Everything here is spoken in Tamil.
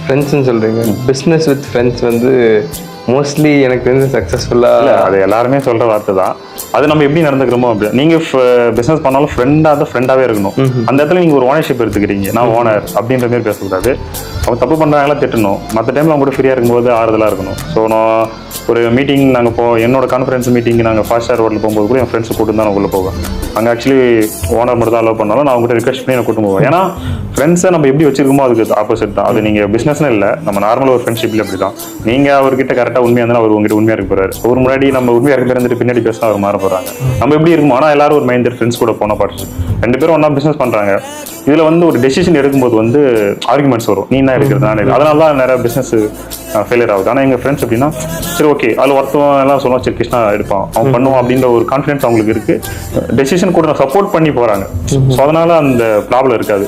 ஃப்ரெண்ட்ஸ்ன்னு சொல்கிறீங்க, பிஸ்னஸ் வித் ஃப்ரெண்ட்ஸ் வந்து மோஸ்ட்லி எனக்கு வந்து சக்ஸஸ்ஃபுல்லாக இல்லை, அது எல்லாருமே சொல்கிற வார்த்தை தான். அது நம்ம எப்படி நடந்துக்கிறோமோ அப்படி. நீங்கள் பிஸ்னஸ் பண்ணாலும் ஃப்ரெண்டாகவே இருக்கணும். அந்த இடத்துல நீங்கள் ஒரு ஓனர்ஷிப் எடுத்துக்கிறீங்க, நான் ஓனர் அப்படின்ற மாதிரி பேசக்கூடாது. அவங்க தப்பு பண்ணுறாங்களா திட்டணும், மற்ற டைமில் அவங்க கூட ஃப்ரீயாக இருக்கும்போது ஆறுதலாக இருக்கணும். ஸோ நான் ஒரு மீட்டிங் நாங்கள் என்னோட கான்ஃபரன்ஸ் மீட்டிங் நாங்கள் ஃபாஸ்ட் ஷேர் ரோட்டில் போகும்போது கூட என் ஃப்ரெண்ட்ஸை கூட்டு தான் நான் உள்ளே போவேன். அங்கே ஆக்சுவலி ஓனர் மட்டும் தான் அலோவ் பண்ணாலும் நான் அவங்ககிட்ட ரிக்வெஸ்ட் பண்ணி நான் கூட்டு போவேன். ஏன்னா ஃப்ரெண்ட்ஸை நம்ம எப்படி வச்சிருக்கோமோ அதுக்கு ஆப்போசிட் தான். அது நீங்கள் பிஸ்னஸ்னு இல்லை, நம்ம நார்மலாக ஒரு ஃப்ரெண்ட்ஷிப்பில் அப்படி தான். நீங்கள் அவர்கிட்ட கரெக்டாக உண்மையாக இருந்தாலும் அவர் உங்ககிட்ட உண்மையாக இருக்க போகிறாரு. ஒரு முன்னாடி நம்ம உண்மையாக இருக்க இருந்துட்டு பின்னாடி பேசினா அவர் மாற போகிறாங்க. நம்ம எப்படி இருக்குமோ ஆனால் எல்லாரும் ஒரு மைண்ட் ஃப்ரெண்ட்ஸ் கூட போனால் பாட்டு 2 பேரும் ஒன்றா பிஸ்னஸ் பண்ணுறாங்க. இதில் வந்து ஒரு டெசிஷன் எடுக்கும்போது வந்து ஆர்குமெண்ட்ஸ் வரும், நீ என்ன எடுக்கிறது நான் எடுக்கிறது. அதனால தான் நிறைய பிஸ்னஸ் ஃபெயிலியர் ஆகுது. ஆனால் எங்கள் ஃப்ரெண்ட்ஸ் எப்படின்னா சரி ஓகே அதில் ஒருத்தவங்க எல்லாம் சொல்லுவோம், சரி கிருஷ்ணா எடுப்பான் அவன் பண்ணுவோம் அப்படின்ற ஒரு கான்ஃபிடன்ஸ் அவங்களுக்கு இருக்குது. டெசிஷன் கூட சப்போர்ட் பண்ணி போகிறாங்க. ஸோ அதனால அந்த ப்ராப்ளம் இருக்காது.